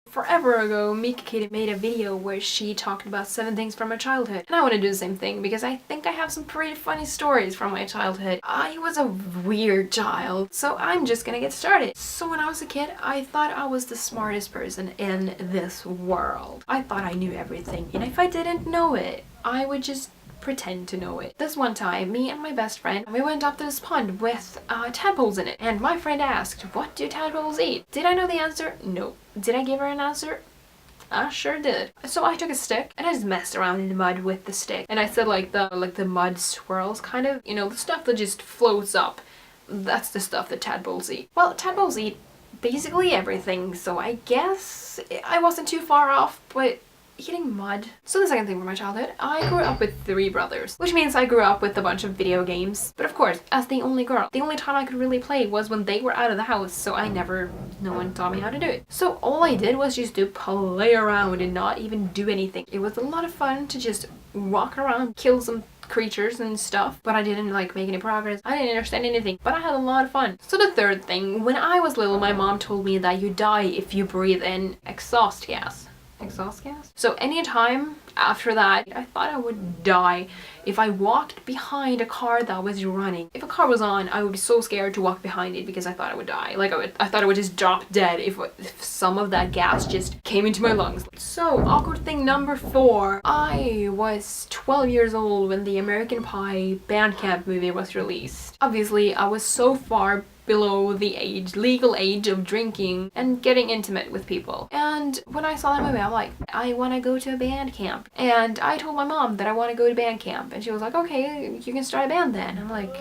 Forever ago, Mika Katie made a video where she talked about 7 things from her childhood. And I want to do the same thing because I think I have some pretty funny stories from my childhood. I was a weird child, so I'm just gonna get started. So when I was a kid, I thought I was the smartest person in this world. I thought I knew everything, and if I didn't know it, I would just pretend to know it. This one time, me and my best friend, we went up to this pond with tadpoles in it, and my friend asked, "What do tadpoles eat?" Did I know the answer? No. Did I give her an answer? I sure did. So I took a stick and I just messed around in the mud with the stick, and I said like the mud swirls, kind of, you know, the stuff that just floats up. That's the stuff that tadpoles eat. Well, tadpoles eat basically everything, so I guess I wasn't too far off, but eating mud. So the second thing from my childhood, I grew up with 3 brothers, which means I grew up with a bunch of video games. But of course, as the only girl, the only time I could really play was when they were out of the house, so no one taught me how to do it. So all I did was just to play around and not even do anything. It was a lot of fun to just walk around, kill some creatures and stuff, but I didn't like make any progress. I didn't understand anything, but I had a lot of fun. So the third thing, when I was little, my mom told me that you die if you breathe in exhaust gas. Exhaust gas? So anytime after that, I thought I would die if I walked behind a car that was running. If a car was on, I would be so scared to walk behind it because I thought I would die. Like I thought I would just drop dead if some of that gas just came into my lungs. So awkward thing number 4. I was 12 years old when the American Pie Bandcamp movie was released. Obviously, I was so far below the legal age of drinking and getting intimate with people. And when I saw that movie, I'm like, I want to go to a band camp. And I told my mom that I want to go to band camp. And she was like, okay, you can start a band then. I'm like,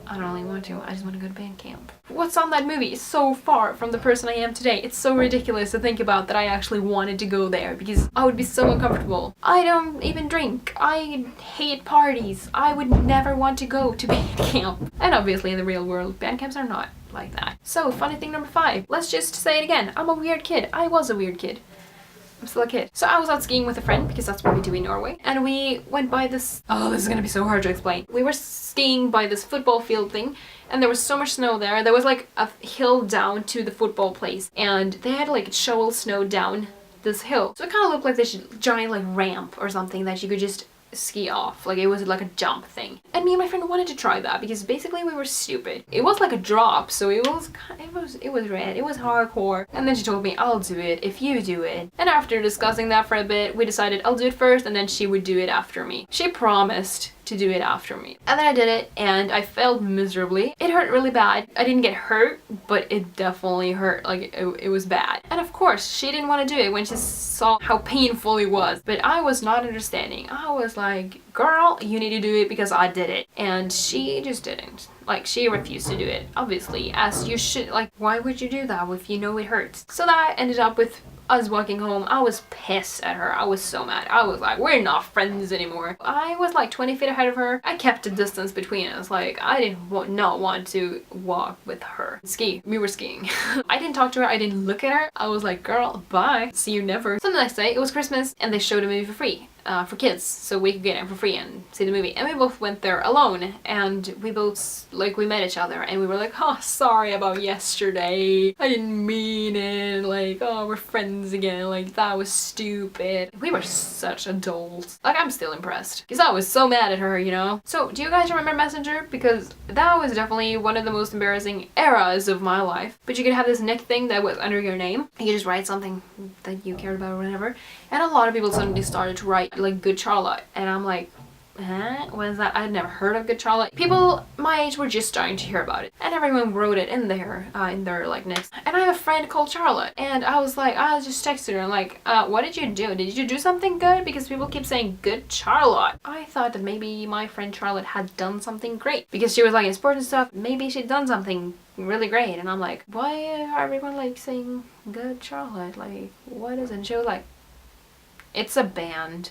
I don't really want to. I just want to go to band camp. What's on that movie is so far from the person I am today. It's so ridiculous to think about that I actually wanted to go there because I would be so uncomfortable. I don't even drink. I hate parties. I would never want to go to band camp. And obviously in the real world, band camps are not like that. So funny thing number 5. Let's just say it again. I'm a weird kid. I was a weird kid. I'm still a kid. So I was out skiing with a friend because that's what we do in Norway. And we went by this, oh, this is gonna be so hard to explain. We were skiing by this football field thing, and there was so much snow there. There was like a hill down to the football place, and they had like shovel snow down this hill. So it kind of looked like this giant like ramp or something that you could just ski off. Like it was like a jump thing. And me and my friend wanted to try that because basically we were stupid. It was like a drop, so it was red. It was hardcore. And then she told me, I'll do it if you do it. And after discussing that for a bit, we decided I'll do it first and then she would do it after me. She promised to do it after me. And then I did it and I failed miserably. It hurt really bad. I didn't get hurt, but it definitely hurt. Like it was bad. And of course, she didn't want to do it when she saw how painful it was. But I was not understanding. I was like, girl, you need to do it because I did it. And she just didn't. Like, she refused to do it, obviously, as you should. Like, why would you do that if you know it hurts? So that ended up with us walking home. I was pissed at her. I was so mad. I was like, we're not friends anymore. I was like 20 feet ahead of her. I kept a distance between us. Like, I didn't not want to walk with her. Ski. We were skiing. I didn't talk to her. I didn't look at her. I was like, girl, bye. See you never. So the next day, it was Christmas, and they showed a movie for free. For kids, so we could get it for free and see the movie. And we both went there alone, and we both, like, we met each other, and we were like, oh, sorry about yesterday. I didn't mean it. Like, oh, we're friends again. Like, that was stupid. We were such adults. Like, I'm still impressed, because I was so mad at her, you know? So, do you guys remember Messenger? Because that was definitely one of the most embarrassing eras of my life. But you could have this nick thing that was under your name. You just write something that you cared about or whatever. And a lot of people suddenly started to write like Good Charlotte, and I'm like, huh? What is that? I had never heard of Good Charlotte. People my age were just starting to hear about it, and everyone wrote it in their like nicks. And I have a friend called Charlotte, and I was like, I just texted her like, what did you do? Did you do something good? Because people keep saying Good Charlotte. I thought that maybe my friend Charlotte had done something great because she was like in sports and stuff. Maybe she'd done something really great, and I'm like, why are everyone like saying Good Charlotte? Like, what is it? And she was like, it's a band.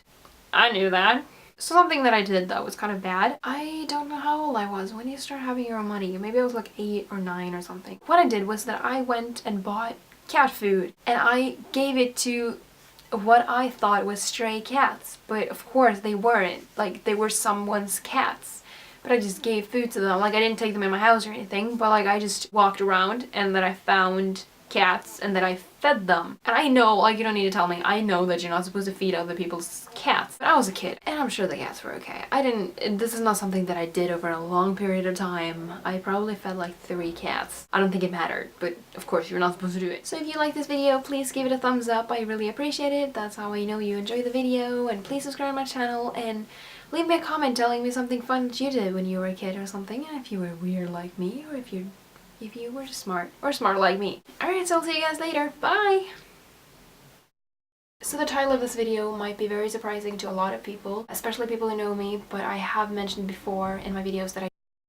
I knew that. So something that I did that was kind of bad. I don't know how old I was when you start having your own money. Maybe I was like 8 or 9 or something. What I did was that I went and bought cat food, and I gave it to what I thought was stray cats. But of course they weren't. Like, they were someone's cats. But I just gave food to them. Like, I didn't take them in my house or anything, but like I just walked around and then I found cats and then I fed them. And I know, like, you don't need to tell me, I know that you're not supposed to feed other people's cats. But I was a kid, and I'm sure the cats were okay. This is not something that I did over a long period of time. I probably fed like 3 cats. I don't think it mattered, but of course you're not supposed to do it. So if you like this video, please give it a thumbs up. I really appreciate it. That's how I know you enjoy the video. And please subscribe to my channel and leave me a comment telling me something fun that you did when you were a kid or something. And if you were weird like me, or if you were smart or smart like me. Alright, so I'll see you guys later. Bye! So the title of this video might be very surprising to a lot of people, especially people who know me, but I have mentioned before in my videos that I